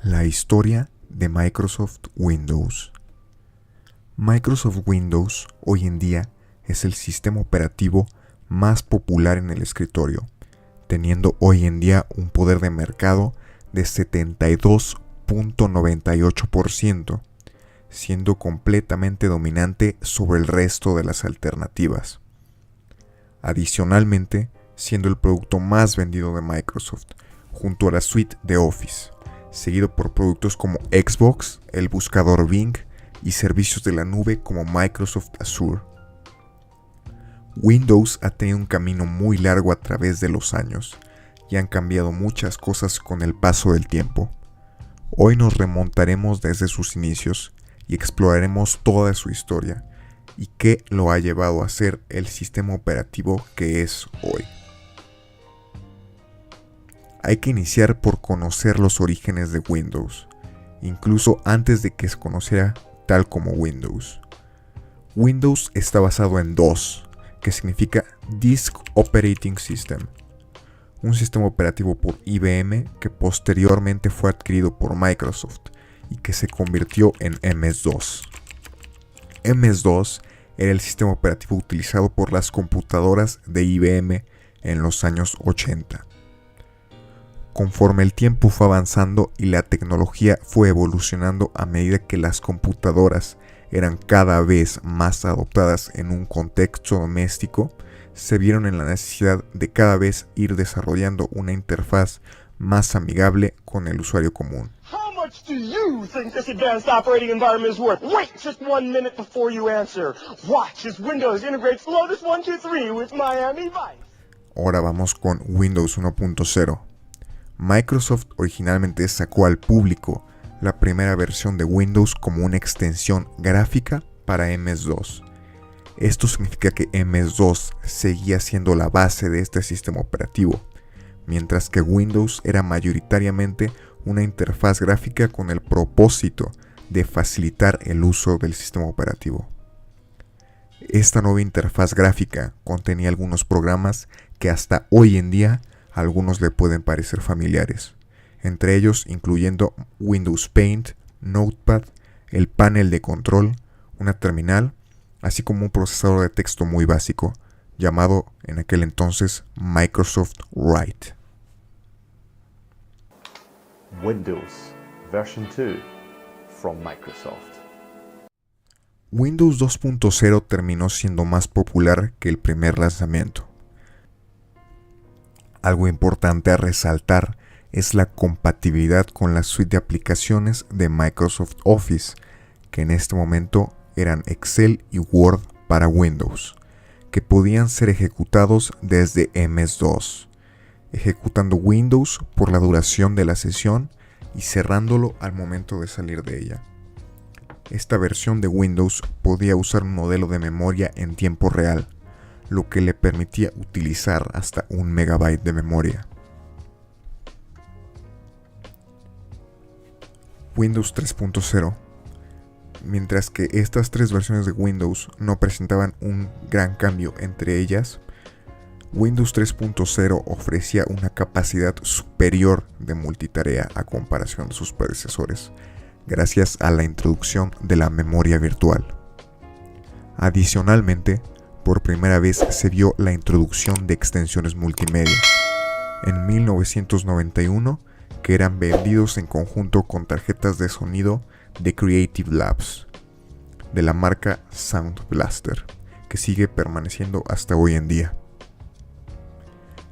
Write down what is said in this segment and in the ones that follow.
La historia de Microsoft Windows. Microsoft Windows hoy en día es el sistema operativo más popular en el escritorio, teniendo hoy en día un poder de mercado de 72.98%, siendo completamente dominante sobre el resto de las alternativas. Adicionalmente, siendo el producto más vendido de Microsoft, junto a la suite de Office, seguido por productos como Xbox, el buscador Bing y servicios de la nube como Microsoft Azure. Windows ha tenido un camino muy largo a través de los años y han cambiado muchas cosas con el paso del tiempo. Hoy nos remontaremos desde sus inicios y exploraremos toda su historia y qué lo ha llevado a ser el sistema operativo que es hoy. Hay que iniciar por conocer los orígenes de Windows, incluso antes de que se conociera tal como Windows. Windows está basado en DOS, que significa Disk Operating System, un sistema operativo por IBM que posteriormente fue adquirido por Microsoft y que se convirtió en MS-DOS. MS-DOS era el sistema operativo utilizado por las computadoras de IBM en los años 80. Conforme el tiempo fue avanzando y la tecnología fue evolucionando a medida que las computadoras eran cada vez más adoptadas en un contexto doméstico, se vieron en la necesidad de cada vez ir desarrollando una interfaz más amigable con el usuario común. How much do you think this advanced operating environment is worth? Wait just 1 minute before you answer. Watch as Windows integrates Lotus 123 with Miami Vice. Ahora vamos con Windows 1.0. Microsoft originalmente sacó al público la primera versión de Windows como una extensión gráfica para MS-DOS. Esto significa que MS-DOS seguía siendo la base de este sistema operativo, mientras que Windows era mayoritariamente una interfaz gráfica con el propósito de facilitar el uso del sistema operativo. Esta nueva interfaz gráfica contenía algunos programas que hasta hoy en día algunos le pueden parecer familiares, entre ellos incluyendo Windows Paint, Notepad, el panel de control, una terminal, así como un procesador de texto muy básico, llamado en aquel entonces Microsoft Write. Windows version 2 from Microsoft. Windows 2.0 terminó siendo más popular que el primer lanzamiento. Algo importante a resaltar es la compatibilidad con la suite de aplicaciones de Microsoft Office, que en este momento eran Excel y Word para Windows, que podían ser ejecutados desde MS-DOS, ejecutando Windows por la duración de la sesión y cerrándolo al momento de salir de ella. Esta versión de Windows podía usar un modelo de memoria en tiempo real, lo que le permitía utilizar hasta 1 MB de memoria. Windows 3.0. Mientras que estas tres versiones de Windows no presentaban un gran cambio entre ellas, Windows 3.0 ofrecía una capacidad superior de multitarea a comparación de sus predecesores, gracias a la introducción de la memoria virtual. Adicionalmente, por primera vez se vio la introducción de extensiones multimedia, en 1991, que eran vendidos en conjunto con tarjetas de sonido de Creative Labs, de la marca Sound Blaster, que sigue permaneciendo hasta hoy en día.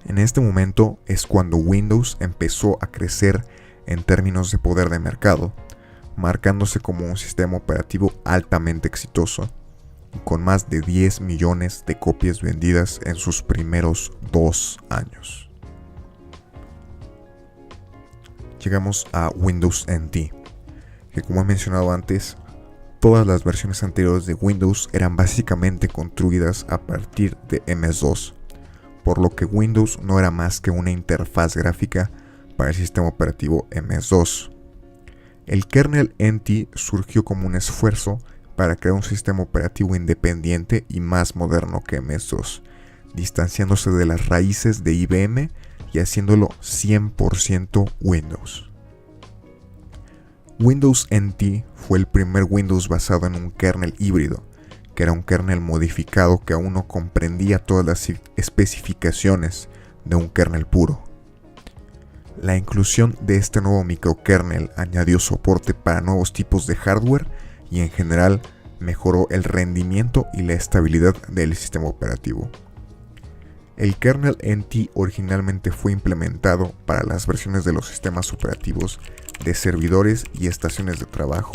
En este momento es cuando Windows empezó a crecer en términos de poder de mercado, marcándose como un sistema operativo altamente exitoso, con más de 10 millones de copias vendidas en sus primeros 2 años. Llegamos a Windows NT, que como he mencionado antes, todas las versiones anteriores de Windows eran básicamente construidas a partir de MS-DOS, por lo que Windows no era más que una interfaz gráfica para el sistema operativo MS-DOS. El kernel NT surgió como un esfuerzo para crear un sistema operativo independiente y más moderno que MS-DOS, distanciándose de las raíces de IBM y haciéndolo 100% Windows. Windows NT fue el primer Windows basado en un kernel híbrido, que era un kernel modificado que aún no comprendía todas las especificaciones de un kernel puro. La inclusión de este nuevo microkernel añadió soporte para nuevos tipos de hardware y en general mejoró el rendimiento y la estabilidad del sistema operativo. El kernel NT originalmente fue implementado para las versiones de los sistemas operativos de servidores y estaciones de trabajo,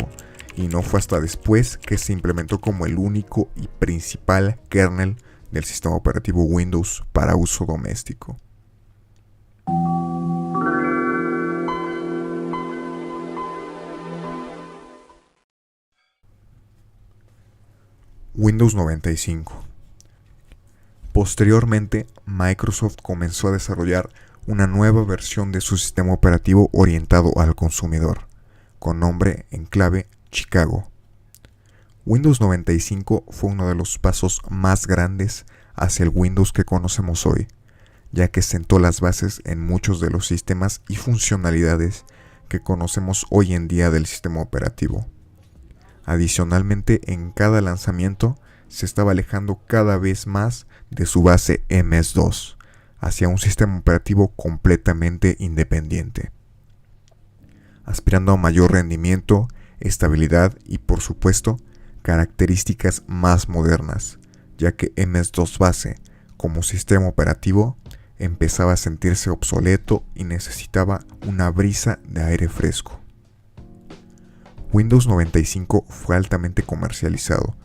y no fue hasta después que se implementó como el único y principal kernel del sistema operativo Windows para uso doméstico. Windows 95. Posteriormente, Microsoft comenzó a desarrollar una nueva versión de su sistema operativo orientado al consumidor, con nombre en clave Chicago. Windows 95 fue uno de los pasos más grandes hacia el Windows que conocemos hoy, ya que sentó las bases en muchos de los sistemas y funcionalidades que conocemos hoy en día del sistema operativo. Adicionalmente, en cada lanzamiento se estaba alejando cada vez más de su base MS-DOS hacia un sistema operativo completamente independiente, aspirando a mayor rendimiento, estabilidad y, por supuesto, características más modernas, ya que MS-DOS base como sistema operativo empezaba a sentirse obsoleto y necesitaba una brisa de aire fresco. Windows 95 fue altamente comercializado,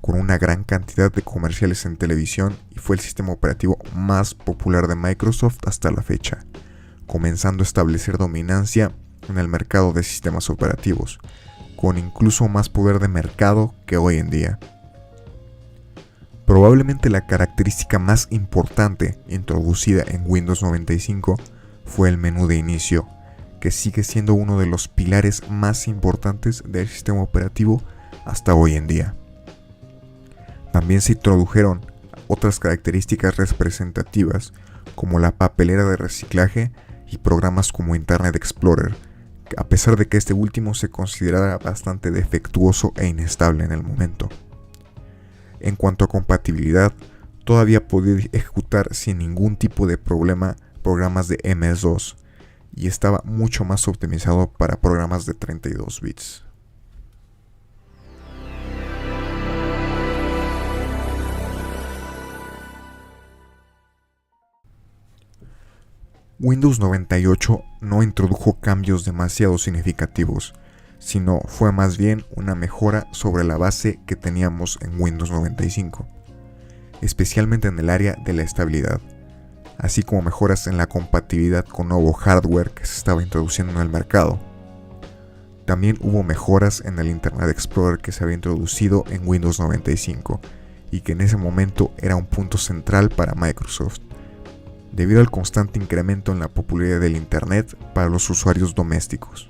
con una gran cantidad de comerciales en televisión, y fue el sistema operativo más popular de Microsoft hasta la fecha, comenzando a establecer dominancia en el mercado de sistemas operativos, con incluso más poder de mercado que hoy en día. Probablemente la característica más importante introducida en Windows 95 fue el menú de inicio, que sigue siendo uno de los pilares más importantes del sistema operativo hasta hoy en día. También se introdujeron otras características representativas como la papelera de reciclaje y programas como Internet Explorer, a pesar de que este último se considerara bastante defectuoso e inestable en el momento. En cuanto a compatibilidad, todavía podía ejecutar sin ningún tipo de problema programas de MS-DOS y estaba mucho más optimizado para programas de 32 bits. Windows 98 no introdujo cambios demasiado significativos, sino fue más bien una mejora sobre la base que teníamos en Windows 95, especialmente en el área de la estabilidad, así como mejoras en la compatibilidad con nuevo hardware que se estaba introduciendo en el mercado. También hubo mejoras en el Internet Explorer que se había introducido en Windows 95 y que en ese momento era un punto central para Microsoft, debido al constante incremento en la popularidad del Internet para los usuarios domésticos.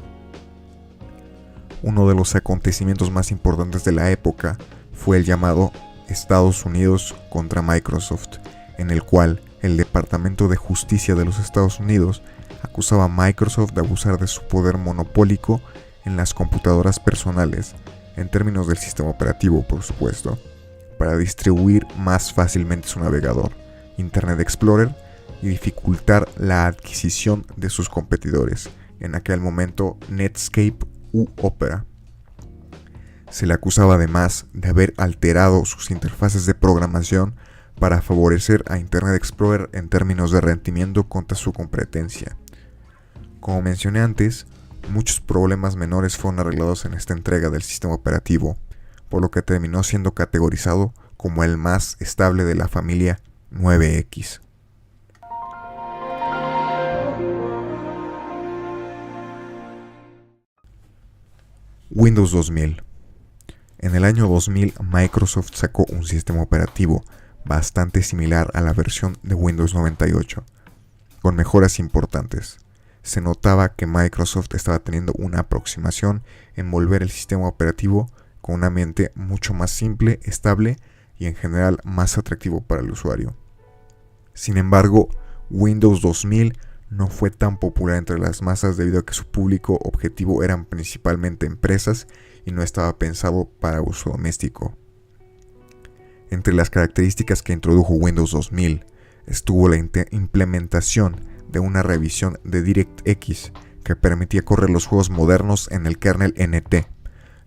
Uno de los acontecimientos más importantes de la época fue el llamado Estados Unidos contra Microsoft, en el cual el Departamento de Justicia de los Estados Unidos acusaba a Microsoft de abusar de su poder monopólico en las computadoras personales, en términos del sistema operativo, por supuesto, para distribuir más fácilmente su navegador, Internet Explorer, y dificultar la adquisición de sus competidores, en aquel momento Netscape u Opera. Se le acusaba además de haber alterado sus interfaces de programación para favorecer a Internet Explorer en términos de rendimiento contra su competencia. Como mencioné antes, muchos problemas menores fueron arreglados en esta entrega del sistema operativo, por lo que terminó siendo categorizado como el más estable de la familia 9X. Windows 2000. En el año 2000, Microsoft sacó un sistema operativo bastante similar a la versión de Windows 98, con mejoras importantes. Se notaba que Microsoft estaba teniendo una aproximación en volver el sistema operativo con un ambiente mucho más simple, estable y en general más atractivo para el usuario. Sin embargo, Windows 2000 no fue tan popular entre las masas debido a que su público objetivo eran principalmente empresas y no estaba pensado para uso doméstico. Entre las características que introdujo Windows 2000 estuvo la implementación de una revisión de DirectX que permitía correr los juegos modernos en el kernel NT,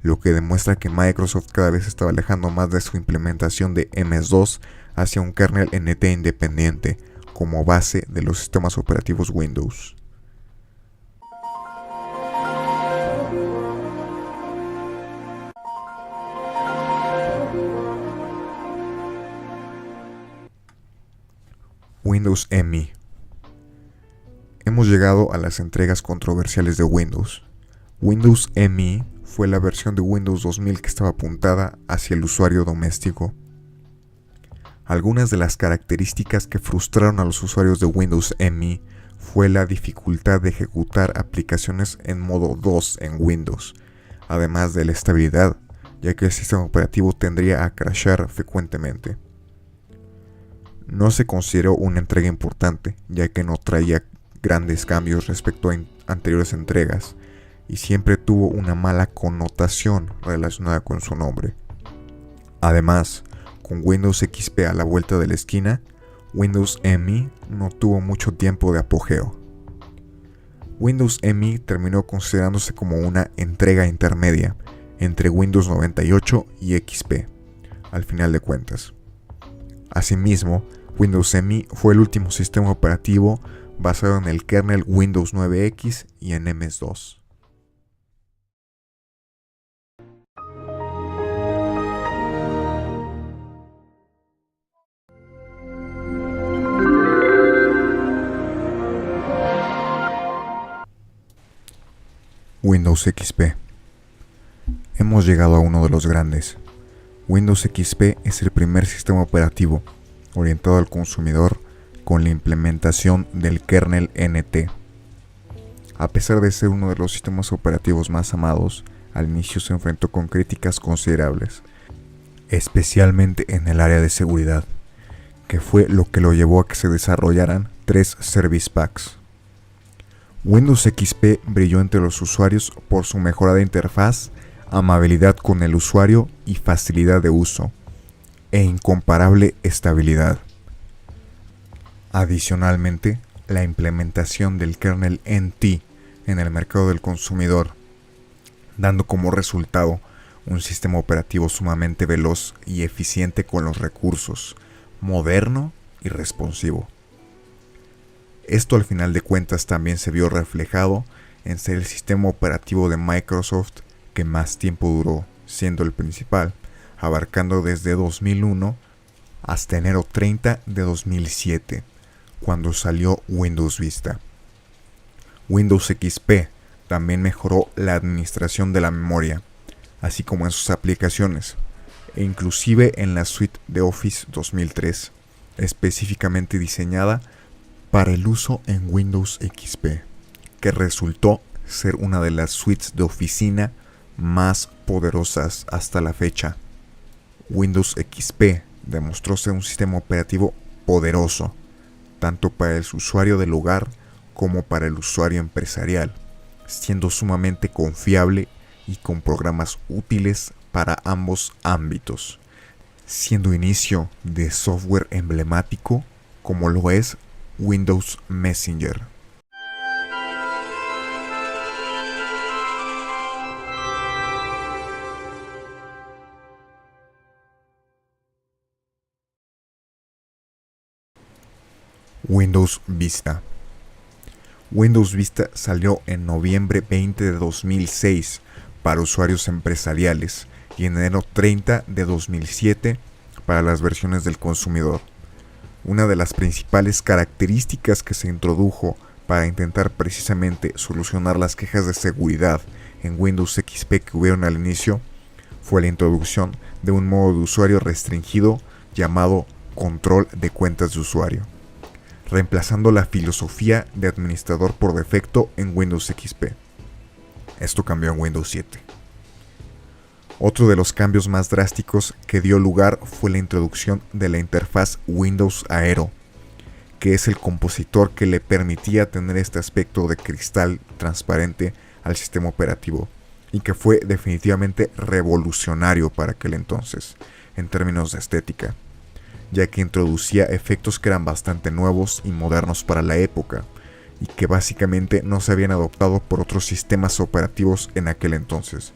lo que demuestra que Microsoft cada vez estaba alejando más de su implementación de MS2 hacia un kernel NT independiente como base de los sistemas operativos Windows. Windows ME. Hemos llegado a las entregas controversiales de Windows. Windows ME fue la versión de Windows 2000 que estaba apuntada hacia el usuario doméstico. Algunas de las características que frustraron a los usuarios de Windows ME fue la dificultad de ejecutar aplicaciones en modo DOS en Windows, además de la estabilidad, ya que el sistema operativo tendría a crashar frecuentemente. No se consideró una entrega importante, ya que no traía grandes cambios respecto a anteriores entregas, y siempre tuvo una mala connotación relacionada con su nombre. Además, con Windows XP a la vuelta de la esquina, Windows ME no tuvo mucho tiempo de apogeo. Windows ME terminó considerándose como una entrega intermedia entre Windows 98 y XP, al final de cuentas. Asimismo, Windows ME fue el último sistema operativo basado en el kernel Windows 9X y en MS2. Windows XP. Hemos llegado a uno de los grandes. Windows XP es el primer sistema operativo orientado al consumidor con la implementación del kernel NT. A pesar de ser uno de los sistemas operativos más amados, al inicio se enfrentó con críticas considerables, especialmente en el área de seguridad, que fue lo que lo llevó a que se desarrollaran 3 Service Packs. Windows XP brilló entre los usuarios por su mejorada interfaz, amabilidad con el usuario y facilidad de uso, e incomparable estabilidad. Adicionalmente, la implementación del kernel NT en el mercado del consumidor, dando como resultado un sistema operativo sumamente veloz y eficiente con los recursos, moderno y responsivo. Esto al final de cuentas también se vio reflejado en ser el sistema operativo de Microsoft que más tiempo duró, siendo el principal, abarcando desde 2001 hasta enero 30 de 2007, cuando salió Windows Vista. Windows XP también mejoró la administración de la memoria, así como en sus aplicaciones, e inclusive en la suite de Office 2003, específicamente diseñada para el uso en Windows XP, que resultó ser una de las suites de oficina más poderosas hasta la fecha. Windows XP demostró ser un sistema operativo poderoso, tanto para el usuario del hogar como para el usuario empresarial, siendo sumamente confiable y con programas útiles para ambos ámbitos, siendo inicio de software emblemático como lo es Windows Messenger. Windows Vista. Windows Vista salió en noviembre 20 de 2006 para usuarios empresariales y en enero 30 de 2007 para las versiones del consumidor. Una de las principales características que se introdujo para intentar precisamente solucionar las quejas de seguridad en Windows XP que hubieron al inicio fue la introducción de un modo de usuario restringido llamado control de cuentas de usuario, reemplazando la filosofía de administrador por defecto en Windows XP. Esto cambió en Windows 7. Otro de los cambios más drásticos que dio lugar fue la introducción de la interfaz Windows Aero, que es el compositor que le permitía tener este aspecto de cristal transparente al sistema operativo, y que fue definitivamente revolucionario para aquel entonces, en términos de estética, ya que introducía efectos que eran bastante nuevos y modernos para la época, y que básicamente no se habían adoptado por otros sistemas operativos en aquel entonces.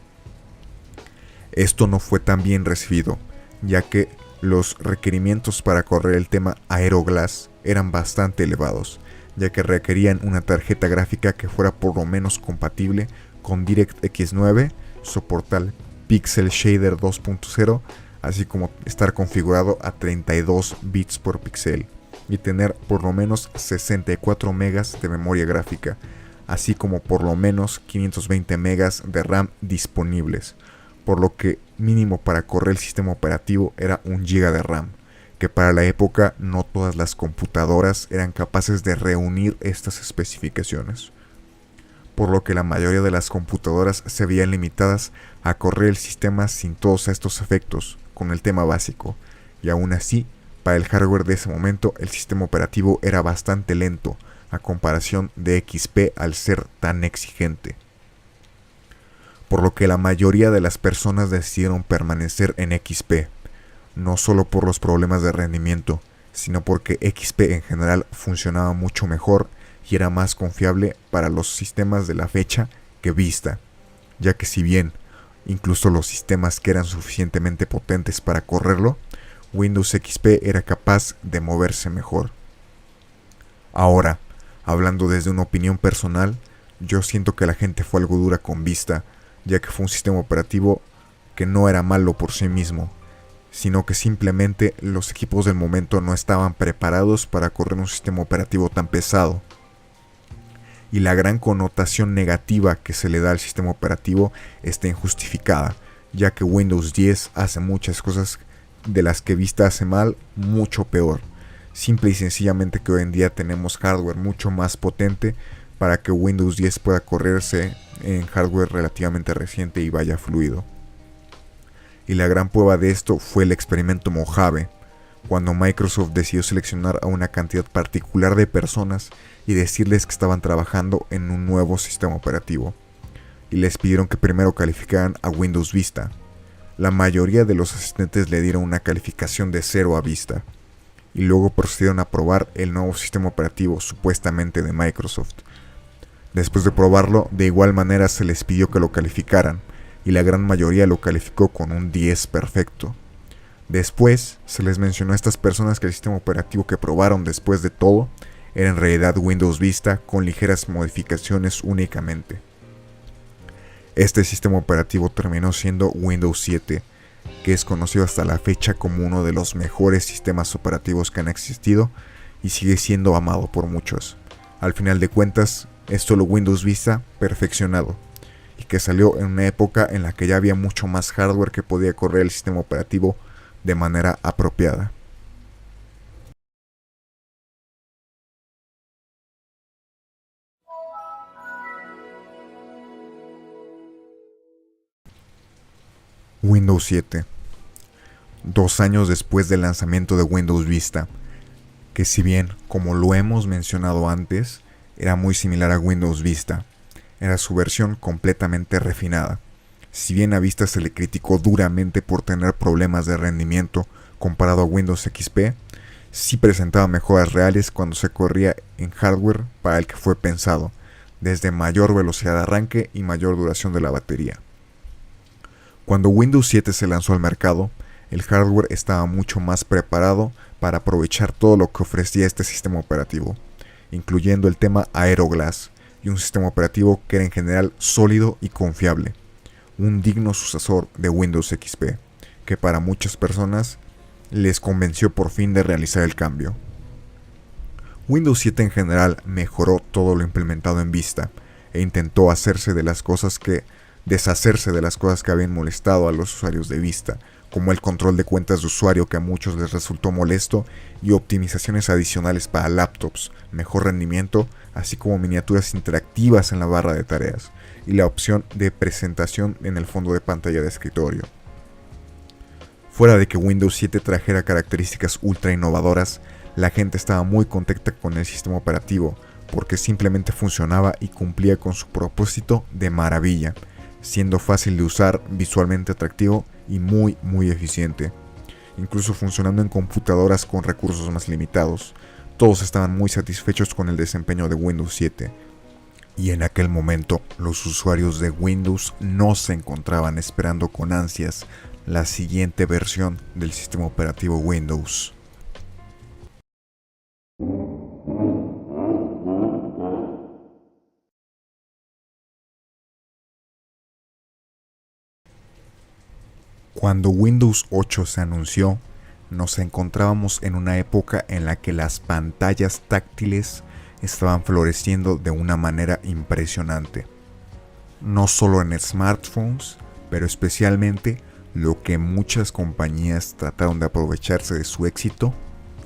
Esto no fue tan bien recibido, ya que los requerimientos para correr el tema Aeroglass eran bastante elevados, ya que requerían una tarjeta gráfica que fuera por lo menos compatible con DirectX 9, soportar Pixel Shader 2.0, así como estar configurado a 32 bits por píxel y tener por lo menos 64 megas de memoria gráfica, así como por lo menos 520 megas de RAM disponibles, por lo que mínimo para correr el sistema operativo era 1 GB de RAM, que para la época no todas las computadoras eran capaces de reunir estas especificaciones, por lo que la mayoría de las computadoras se veían limitadas a correr el sistema sin todos estos efectos, con el tema básico, y aún así, para el hardware de ese momento el sistema operativo era bastante lento a comparación de XP al ser tan exigente, por lo que la mayoría de las personas decidieron permanecer en XP, no solo por los problemas de rendimiento, sino porque XP en general funcionaba mucho mejor y era más confiable para los sistemas de la fecha que Vista, ya que si bien incluso los sistemas que eran suficientemente potentes para correrlo, Windows XP era capaz de moverse mejor. Ahora, hablando desde una opinión personal, yo siento que la gente fue algo dura con Vista, ya que fue un sistema operativo que no era malo por sí mismo, sino que simplemente los equipos del momento no estaban preparados para correr un sistema operativo tan pesado. Y la gran connotación negativa que se le da al sistema operativo está injustificada, ya que Windows 10 hace muchas cosas de las que Vista hace mal mucho peor, simple y sencillamente que hoy en día tenemos hardware mucho más potente para que Windows 10 pueda correrse en hardware relativamente reciente y vaya fluido. Y la gran prueba de esto fue el experimento Mojave, cuando Microsoft decidió seleccionar a una cantidad particular de personas y decirles que estaban trabajando en un nuevo sistema operativo, y les pidieron que primero calificaran a Windows Vista. La mayoría de los asistentes le dieron una calificación de 0 a Vista, y luego procedieron a probar el nuevo sistema operativo supuestamente de Microsoft. Después de probarlo, de igual manera se les pidió que lo calificaran, y la gran mayoría lo calificó con un 10 perfecto. Después se les mencionó a estas personas que el sistema operativo que probaron después de todo era en realidad Windows Vista con ligeras modificaciones únicamente. Este sistema operativo terminó siendo Windows 7, que es conocido hasta la fecha como uno de los mejores sistemas operativos que han existido y sigue siendo amado por muchos. Al final de cuentas, es solo Windows Vista perfeccionado, y que salió en una época en la que ya había mucho más hardware que podía correr el sistema operativo de manera apropiada. Windows 7. 2 años después del lanzamiento de Windows Vista, que si bien, como lo hemos mencionado antes, era muy similar a Windows Vista, era su versión completamente refinada. Si bien a Vista se le criticó duramente por tener problemas de rendimiento comparado a Windows XP, sí presentaba mejoras reales cuando se corría en hardware para el que fue pensado, desde mayor velocidad de arranque y mayor duración de la batería. Cuando Windows 7 se lanzó al mercado, el hardware estaba mucho más preparado para aprovechar todo lo que ofrecía este sistema operativo, incluyendo el tema Aeroglass y un sistema operativo que era en general sólido y confiable, un digno sucesor de Windows XP, que para muchas personas les convenció por fin de realizar el cambio. Windows 7 en general mejoró todo lo implementado en Vista e intentó deshacerse de las cosas que habían molestado a los usuarios de Vista, como el control de cuentas de usuario que a muchos les resultó molesto y optimizaciones adicionales para laptops, mejor rendimiento, así como miniaturas interactivas en la barra de tareas y la opción de presentación en el fondo de pantalla de escritorio. Fuera de que Windows 7 trajera características ultra innovadoras, La gente estaba muy contenta con el sistema operativo porque simplemente funcionaba y cumplía con su propósito de maravilla, siendo fácil de usar, visualmente atractivo y muy eficiente. Incluso funcionando en computadoras con recursos más limitados. Todos estaban muy satisfechos con el desempeño de Windows 7. Y en aquel momento, los usuarios de Windows no se encontraban esperando con ansias la siguiente versión del sistema operativo Windows. Cuando Windows 8 se anunció, nos encontrábamos en una época en la que las pantallas táctiles estaban floreciendo de una manera impresionante. No solo en smartphones, pero especialmente lo que muchas compañías trataron de aprovecharse de su éxito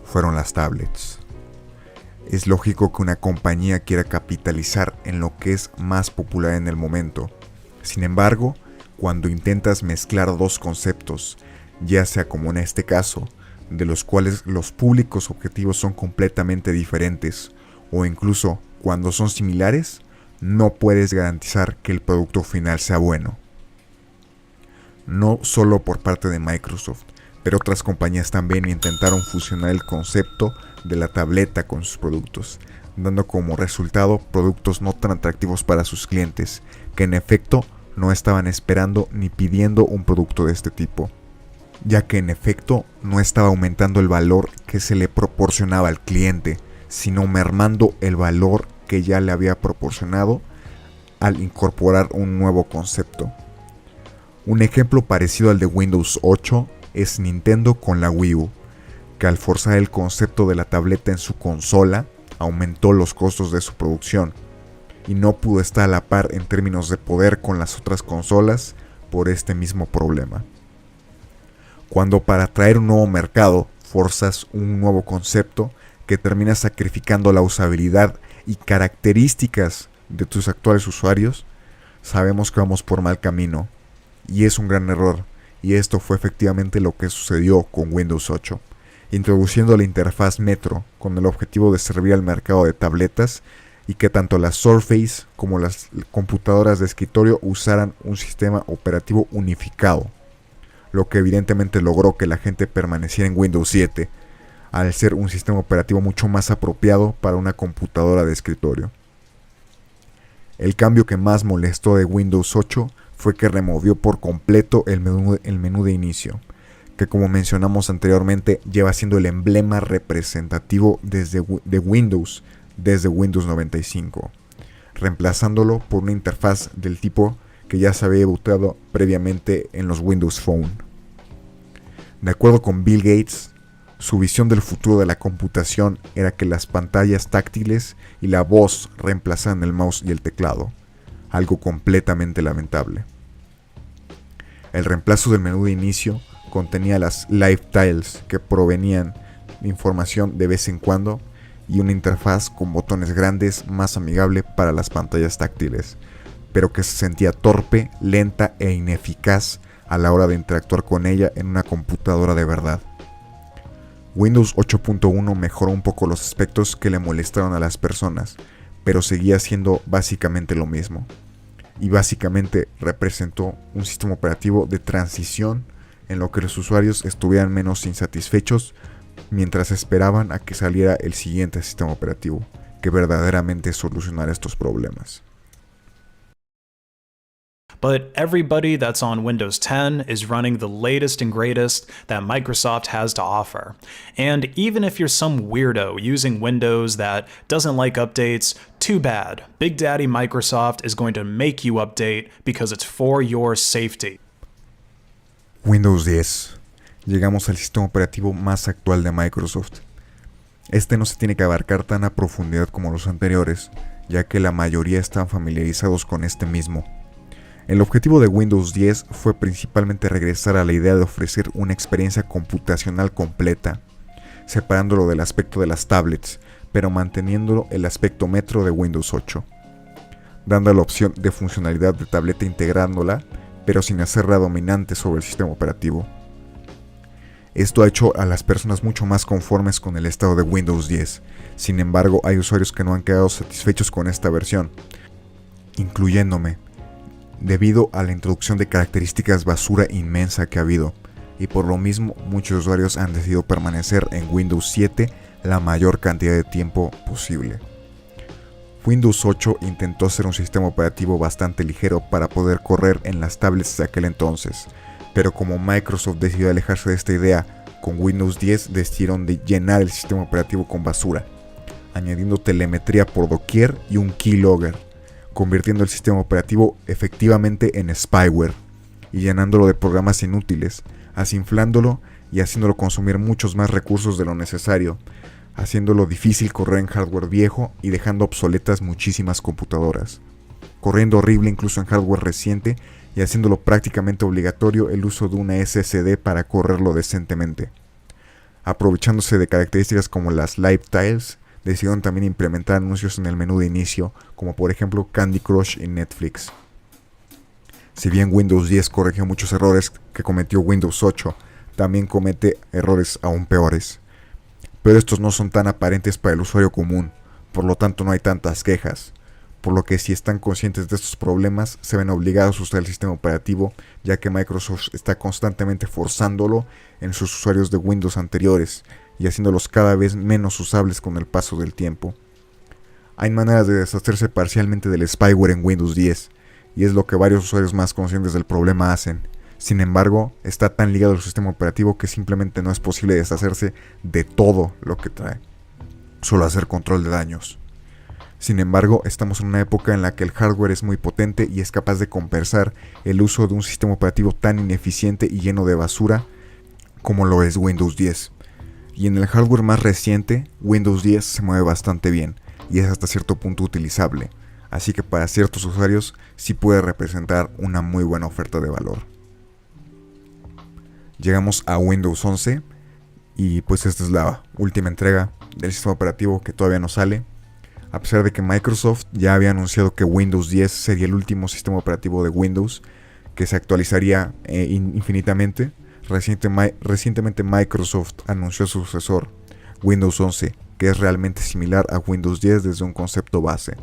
fueron las tablets. Es lógico que una compañía quiera capitalizar en lo que es más popular en el momento. Sin embargo, cuando intentas mezclar dos conceptos, ya sea como en este caso, de los cuales los públicos objetivos son completamente diferentes, o incluso cuando son similares, no puedes garantizar que el producto final sea bueno. No solo por parte de Microsoft, pero otras compañías también intentaron fusionar el concepto de la tableta con sus productos, dando como resultado productos no tan atractivos para sus clientes, que en efecto no estaban esperando ni pidiendo un producto de este tipo, ya que en efecto no estaba aumentando el valor que se le proporcionaba al cliente, sino mermando el valor que ya le había proporcionado al incorporar un nuevo concepto. Un ejemplo parecido al de Windows 8 es Nintendo con la Wii U, que al forzar el concepto de la tableta en su consola, aumentó los costos de su producción, y no pudo estar a la par en términos de poder con las otras consolas por este mismo problema. Cuando para atraer un nuevo mercado forzas un nuevo concepto que termina sacrificando la usabilidad y características de tus actuales usuarios, sabemos que vamos por mal camino, y es un gran error, y esto fue efectivamente lo que sucedió con Windows 8, introduciendo la interfaz Metro con el objetivo de servir al mercado de tabletas y que tanto las Surface como las computadoras de escritorio usaran un sistema operativo unificado, lo que evidentemente logró que la gente permaneciera en Windows 7, al ser un sistema operativo mucho más apropiado para una computadora de escritorio. El cambio que más molestó de Windows 8 fue que removió por completo el menú de inicio, que como mencionamos anteriormente lleva siendo el emblema representativo de Windows desde Windows 95, reemplazándolo por una interfaz del tipo que ya se había debutado previamente en los Windows Phone. De acuerdo con Bill Gates, su visión del futuro de la computación era que las pantallas táctiles y la voz reemplazaran el mouse y el teclado, algo completamente lamentable. El reemplazo del menú de inicio contenía las Live Tiles que provenían de información de vez en cuando y una interfaz con botones grandes más amigable para las pantallas táctiles, pero que se sentía torpe, lenta e ineficaz a la hora de interactuar con ella en una computadora de verdad. Windows 8.1 mejoró un poco los aspectos que le molestaron a las personas, pero seguía siendo básicamente lo mismo. Y básicamente representó un sistema operativo de transición en lo que los usuarios estuvieran menos insatisfechos mientras esperaban a que saliera el siguiente sistema operativo, que verdaderamente solucionara estos problemas. But everybody that's on Windows 10 is running the latest and greatest that Microsoft has to offer. And even if you're some weirdo using Windows that doesn't like updates, too bad. Big Daddy Microsoft is going to make you update because it's for your safety. Windows 10. Llegamos al sistema operativo más actual de Microsoft. Este no se tiene que abarcar tan a profundidad como los anteriores, ya que la mayoría están familiarizados con este mismo. El objetivo de Windows 10 fue principalmente regresar a la idea de ofrecer una experiencia computacional completa, separándolo del aspecto de las tablets, pero manteniéndolo el aspecto Metro de Windows 8, dando la opción de funcionalidad de tableta integrándola, pero sin hacerla dominante sobre el sistema operativo. Esto ha hecho a las personas mucho más conformes con el estado de Windows 10. Sin embargo, hay usuarios que no han quedado satisfechos con esta versión, incluyéndome, debido a la introducción de características basura inmensa que ha habido, y por lo mismo muchos usuarios han decidido permanecer en Windows 7 la mayor cantidad de tiempo posible. Windows 8 intentó hacer un sistema operativo bastante ligero para poder correr en las tablets de aquel entonces, pero como Microsoft decidió alejarse de esta idea, con Windows 10 decidieron de llenar el sistema operativo con basura, añadiendo telemetría por doquier y un keylogger, convirtiendo el sistema operativo efectivamente en spyware y llenándolo de programas inútiles, así inflándolo y haciéndolo consumir muchos más recursos de lo necesario, haciéndolo difícil correr en hardware viejo y dejando obsoletas muchísimas computadoras, corriendo horrible incluso en hardware reciente y haciéndolo prácticamente obligatorio el uso de una SSD para correrlo decentemente. Aprovechándose de características como las Live Tiles, decidieron también implementar anuncios en el menú de inicio, como por ejemplo Candy Crush y Netflix. Si bien Windows 10 corrigió muchos errores que cometió Windows 8, también comete errores aún peores. Pero estos no son tan aparentes para el usuario común, por lo tanto no hay tantas quejas, por lo que si están conscientes de estos problemas se ven obligados a usar el sistema operativo, ya que Microsoft está constantemente forzándolo en sus usuarios de Windows anteriores y haciéndolos cada vez menos usables con el paso del tiempo. Hay maneras de deshacerse parcialmente del spyware en Windows 10, y es lo que varios usuarios más conscientes del problema hacen. Sin embargo, está tan ligado al sistema operativo que simplemente no es posible deshacerse de todo lo que trae, solo hacer control de daños. Sin embargo, estamos en una época en la que el hardware es muy potente y es capaz de compensar el uso de un sistema operativo tan ineficiente y lleno de basura como lo es Windows 10. Y en el hardware más reciente, Windows 10 se mueve bastante bien y es hasta cierto punto utilizable, así que para ciertos usuarios sí puede representar una muy buena oferta de valor. Llegamos a Windows 11 y pues esta es la última entrega del sistema operativo que todavía no sale. A pesar de que Microsoft ya había anunciado que Windows 10 sería el último sistema operativo de Windows que se actualizaría infinitamente, recientemente Microsoft anunció su sucesor, Windows 11, que es realmente similar a Windows 10 desde un concepto base.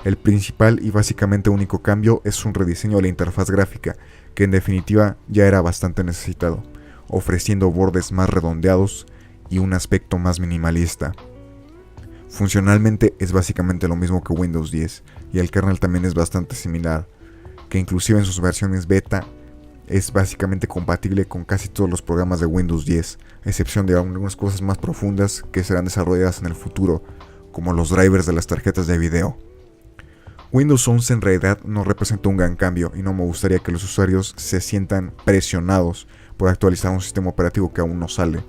El principal y básicamente único cambio es un rediseño de la interfaz gráfica, que en definitiva ya era bastante necesitado, ofreciendo bordes más redondeados y un aspecto más minimalista. Funcionalmente es básicamente lo mismo que Windows 10, y el kernel también es bastante similar, que inclusive en sus versiones beta es básicamente compatible con casi todos los programas de Windows 10, a excepción de algunas cosas más profundas que serán desarrolladas en el futuro, como los drivers de las tarjetas de video. Windows 11 en realidad no representa un gran cambio y no me gustaría que los usuarios se sientan presionados por actualizar un sistema operativo que aún no sale.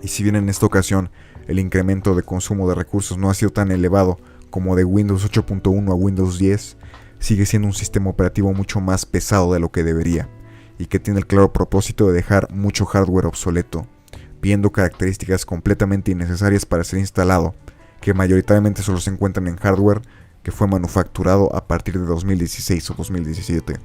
Y si bien en esta ocasión el incremento de consumo de recursos no ha sido tan elevado como de Windows 8.1 a Windows 10, sigue siendo un sistema operativo mucho más pesado de lo que debería, y que tiene el claro propósito de dejar mucho hardware obsoleto, pidiendo características completamente innecesarias para ser instalado, que mayoritariamente solo se encuentran en hardware que fue manufacturado a partir de 2016 o 2017.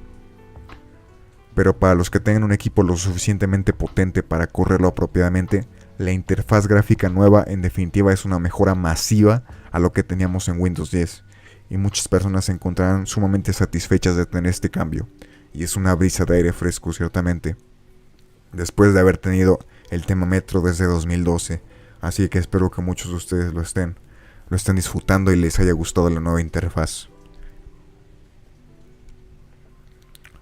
Pero para los que tengan un equipo lo suficientemente potente para correrlo apropiadamente, la interfaz gráfica nueva en definitiva es una mejora masiva a lo que teníamos en Windows 10, y muchas personas se encontrarán sumamente satisfechas de tener este cambio, y es una brisa de aire fresco ciertamente, después de haber tenido el tema Metro desde 2012, así que espero que muchos de ustedes lo estén disfrutando y les haya gustado la nueva interfaz.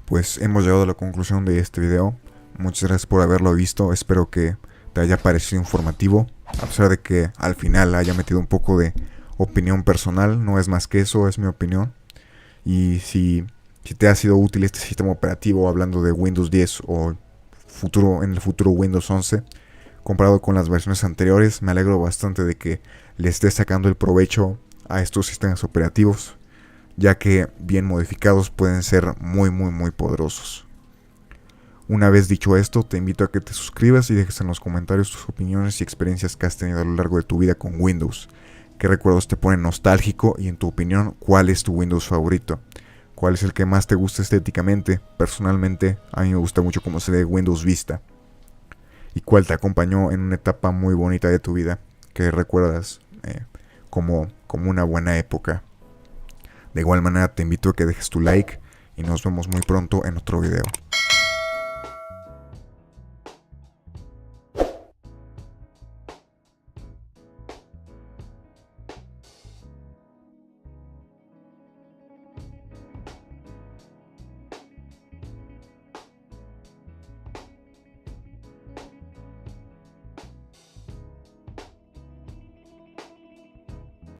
Pues hemos llegado a la conclusión de este video. Muchas gracias por haberlo visto, espero que te haya parecido informativo, a pesar de que al final haya metido un poco de opinión personal, no es más que eso, es mi opinión. Y si te ha sido útil este sistema operativo, hablando de Windows 10 o en el futuro Windows 11, comparado con las versiones anteriores, me alegro bastante de que le esté sacando el provecho a estos sistemas operativos, ya que bien modificados pueden ser muy poderosos. Una vez dicho esto, te invito a que te suscribas y dejes en los comentarios tus opiniones y experiencias que has tenido a lo largo de tu vida con Windows. ¿Qué recuerdos te ponen nostálgico? Y en tu opinión, ¿cuál es tu Windows favorito? ¿Cuál es el que más te gusta estéticamente? Personalmente, a mí me gusta mucho cómo se ve Windows Vista. y cuál te acompañó en una etapa muy bonita de tu vida que recuerdas como una buena época. De igual manera te invito a que dejes tu like y nos vemos muy pronto en otro video.